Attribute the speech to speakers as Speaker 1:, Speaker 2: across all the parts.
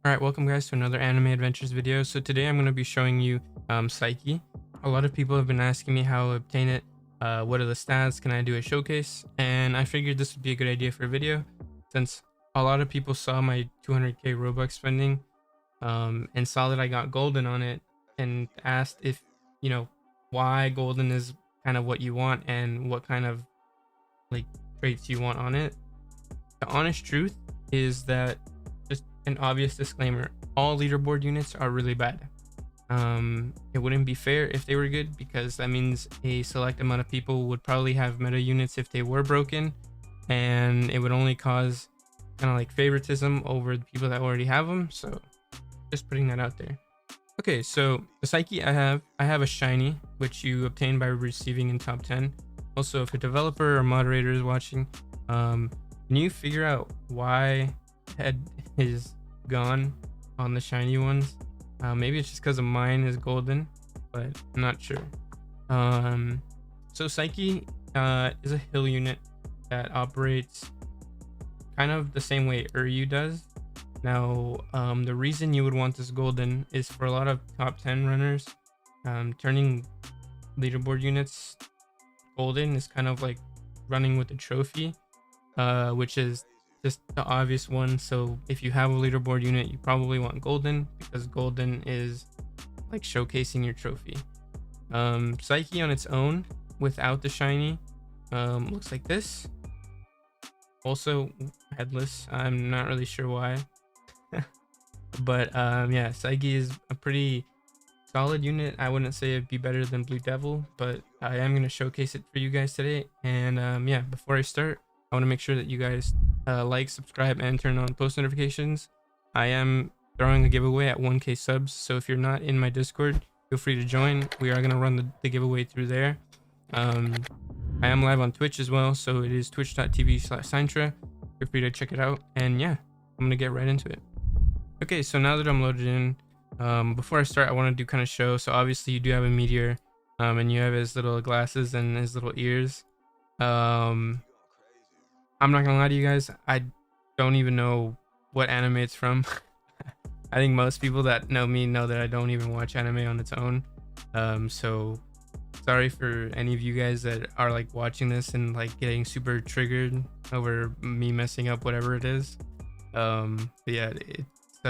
Speaker 1: Alright, welcome guys to another anime adventures video. So today I'm going to be showing you Saicky. A lot of people have been asking me how to obtain it, what are the stats, can I do a showcase, and I figured this would be a good idea for a video since a lot of people saw my 200k Robux spending and saw that I got golden on it and asked if, why golden is kind of what you want and what kind of like traits you want on it. The honest truth is that, just an obvious disclaimer, all leaderboard units are really bad. It wouldn't be fair if they were good, because that means a select amount of people would probably have meta units if they were broken, and it would only cause kind of like favoritism over the people that already have them. So just putting that out there. Okay, so the Saicky I have a shiny, which you obtain by receiving in top 10. Also, if a developer or moderator is watching, can you figure out why head is gone on the shiny ones? Maybe it's just because of mine is golden, but I'm not sure. So Saicky is a hill unit that operates kind of the same way Uryu does. Now, the reason you would want this golden is for a lot of top 10 runners, turning leaderboard units golden is kind of like running with a trophy, which is just the obvious one. So if you have a leaderboard unit, you probably want golden, because golden is like showcasing your trophy. Saicky on its own without the shiny looks like this. Also headless, I'm not really sure why. But yeah, Saicky is a pretty solid unit. I wouldn't say it'd be better than Blue Devil, but I am going to showcase it for you guys today. And yeah, before I start, I want to make sure that you guys like, subscribe, and turn on post notifications. I am throwing a giveaway at 1k subs, so if you're not in my Discord, feel free to join. We are going to run the giveaway through there. I am live on Twitch as well, so it is twitch.tv/Sintra. Feel free to check it out. And yeah, I'm going to get right into it. Okay, so now that I'm loaded in, before I start, I want to do kind of show. So obviously you do have a meteor, and you have his little glasses and his little ears. I'm not gonna lie to you guys, I don't even know what anime it's from. I think most people that know me know that I don't even watch anime on its own. So sorry for any of you guys that are like watching this and like getting super triggered over me messing up whatever it is. But yeah, it's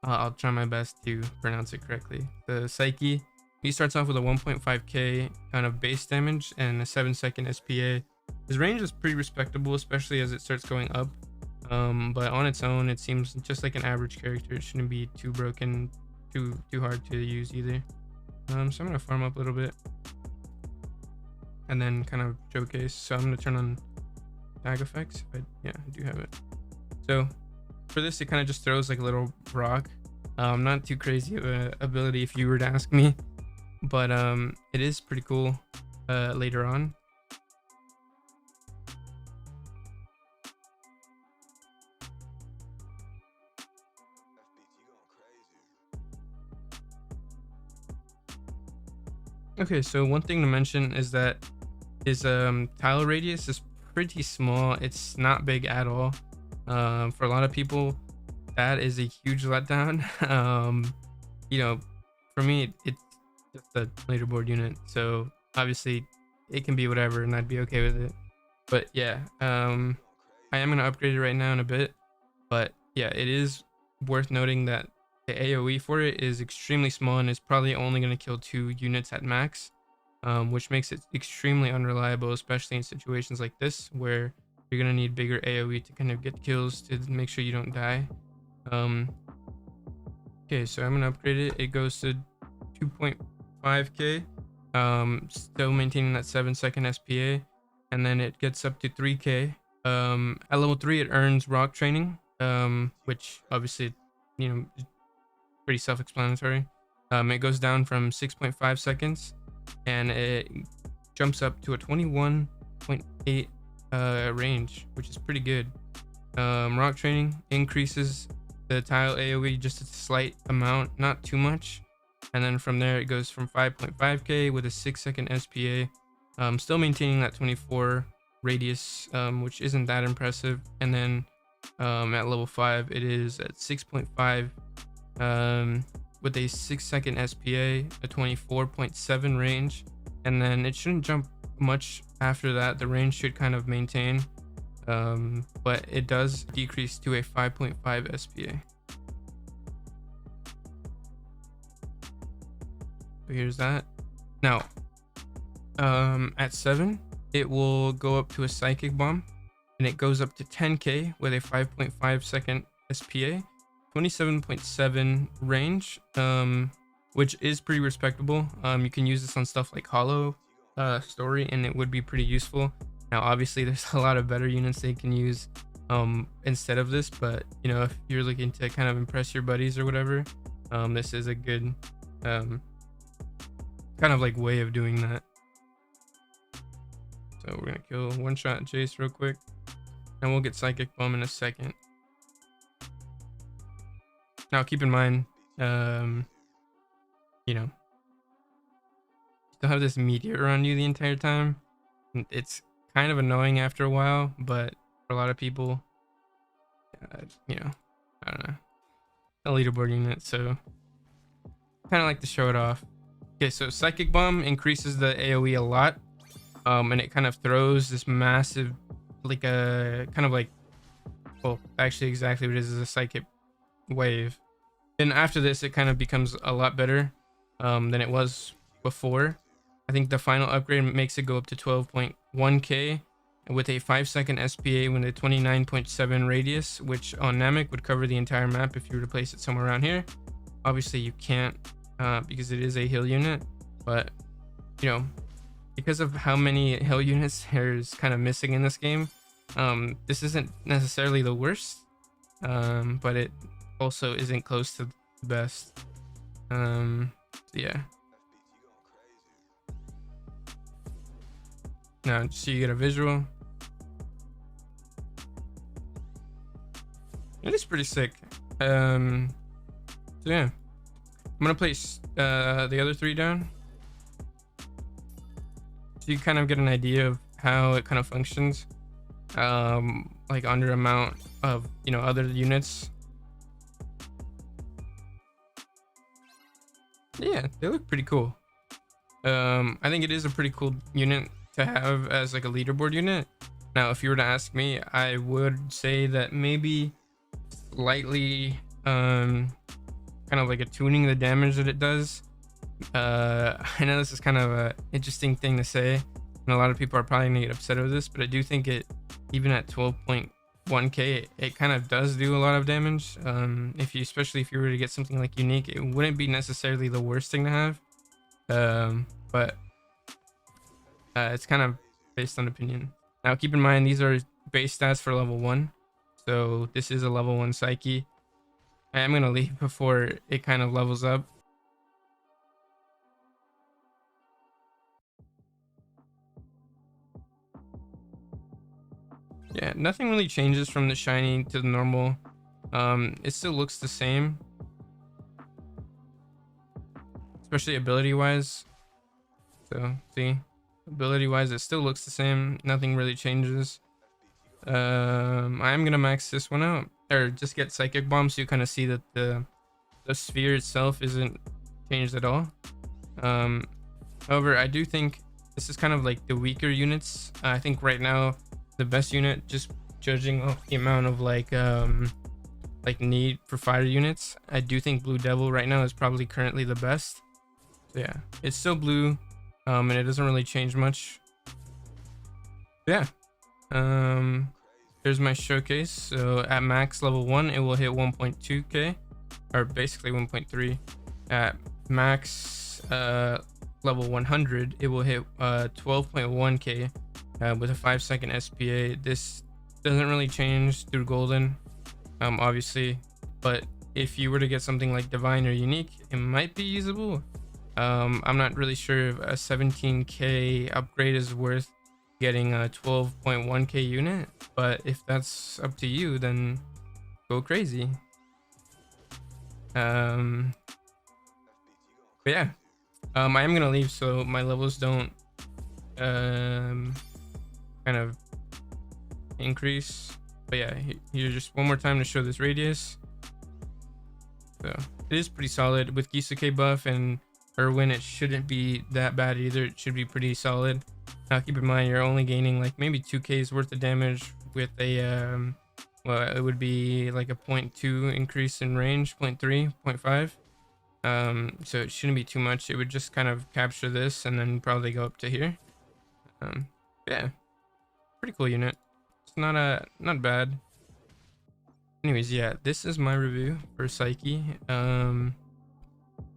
Speaker 1: I'll try my best to pronounce it correctly. The Saicky, he starts off with a 1.5k kind of base damage and a 7-second SPA. His range is pretty respectable, especially as it starts going up. But on its own, it seems just like an average character. It shouldn't be too broken, too hard to use either. So I'm gonna farm up a little bit and then kind of showcase. So I'm gonna turn on tag effects. Yeah, I do have it. So for this, it kind of just throws like a little rock. Not too crazy of a ability if you were to ask me, but it is pretty cool later on. Okay, so one thing to mention is that his tile radius is pretty small. It's not big at all. For a lot of people, that is a huge letdown. For me, it's just a leaderboard unit, so obviously it can be whatever and I'd be okay with it. But yeah, I am gonna upgrade it right now in a bit. But yeah, it is worth noting that the AoE for it is extremely small and is probably only going to kill 2 units at max, which makes it extremely unreliable, especially in situations like this where you're going to need bigger AoE to kind of get kills to make sure you don't die. Okay, so I'm going to upgrade it. It goes to 2.5k, still maintaining that 7-second SPA, and then it gets up to 3k. At level 3, it earns rock training, which obviously, pretty self-explanatory. It goes down from 6.5 seconds and it jumps up to a 21.8 range, which is pretty good. Rock training increases the tile AoE just a slight amount, not too much, and then from there it goes from 5.5k with a 6-second SPA, still maintaining that 24 radius, which isn't that impressive, and then At level 5 it is at 6.5 with a 6-second SPA, a 24.7 range, and then it shouldn't jump much after that. The range should kind of maintain, but it does decrease to a 5.5 SPA. So here's that. Now at 7 it will go up to a psychic bomb, and it goes up to 10k with a 5.5 second SPA, 27.7 range, which is pretty respectable. You can use this on stuff like Hollow Story, and it would be pretty useful. Now obviously there's a lot of better units they can use instead of this, but you know, if you're looking to kind of impress your buddies or whatever, this is a good kind of like way of doing that. So we're gonna kill one shot Jace real quick, and we'll get psychic bomb in a second. Now keep in mind, you know, still have this meteor on you the entire time. It's kind of annoying after a while, but for a lot of people, you know, I don't know, a leaderboard unit, so kind of like to show it off. Okay, so psychic bomb increases the AoE a lot, and it kind of throws this massive, like a kind of like, well, actually exactly what it is a psychic wave. Then after this, it kind of becomes a lot better than it was before. I think the final upgrade makes it go up to 12.1k with a 5-second SPA with a 29.7 radius, which on Namek would cover the entire map if you were to place it somewhere around here. Obviously you can't because it is a hill unit, but you know, because of how many hill units there's kind of missing in this game, this isn't necessarily the worst, but it also isn't close to the best. So yeah. Now just so you get a visual, it is pretty sick. So yeah, I'm gonna place the other 3 down so you kind of get an idea of how it kind of functions, like under amount of, you know, other units. Yeah, they look pretty cool. I think it is a pretty cool unit to have as like a leaderboard unit. Now if you were to ask me, I would say that maybe slightly kind of like a tuning the damage that it does. I know this is kind of a interesting thing to say, and a lot of people are probably gonna get upset with this, but I do think it, even at 12.1k, it kind of does do a lot of damage. Especially if you were to get something like unique, it wouldn't be necessarily the worst thing to have, but it's kind of based on opinion. Now keep in mind, these are base stats for level 1, so this is a level 1 Saicky. I am gonna leave before it kind of levels up. Yeah, nothing really changes from the shiny to the normal. It still looks the same, especially ability wise. So see, ability wise it still looks the same, nothing really changes. I am gonna max this one out, or just get psychic bomb, so you kind of see that the sphere itself isn't changed at all. However, I do think this is kind of like the weaker units. I think right now the best unit, just judging off the amount of like need for fire units, I do think Blue Devil right now is probably currently the best. So yeah, it's still blue, and it doesn't really change much. Yeah, here's my showcase. So at max level 1 it will hit 1.2k, or basically 1.3. At max level 100 it will hit 12.1k with a 5-second SPA. This doesn't really change through golden, obviously, but if you were to get something like divine or unique, it might be usable. I'm not really sure if a 17k upgrade is worth getting a 12.1k unit, but if that's up to you, then go crazy. But yeah, I am gonna leave so my levels don't kind of increase. But yeah, here just one more time to show this radius. So it is pretty solid with Gisuke buff and Irwin. It shouldn't be that bad either. It should be pretty solid. Now keep in mind you're only gaining like maybe 2k's worth of damage with a well, it would be like a 0.2 increase in range, 0.3, 0.5. So it shouldn't be too much. It would just kind of capture this and then probably go up to here. Yeah, pretty cool unit. It's not bad. Anyways, yeah, this is my review for Saicky.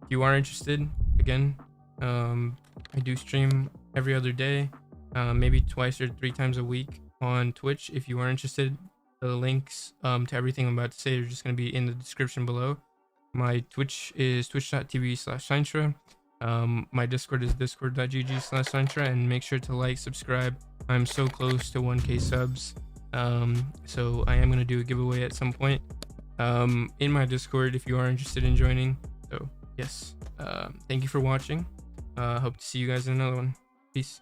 Speaker 1: If you are interested, again, I do stream every other day, maybe twice or 3 times a week on Twitch. If you are interested, the links to everything I'm about to say are just going to be in the description below. My Twitch is twitch.tv/Sintra. My Discord is discord.gg/Sintra, and make sure to like, subscribe. I'm so close to 1k subs. So I am going to do a giveaway at some point in my Discord if you are interested in joining. So yes, thank you for watching. Hope to see you guys in another one. Peace.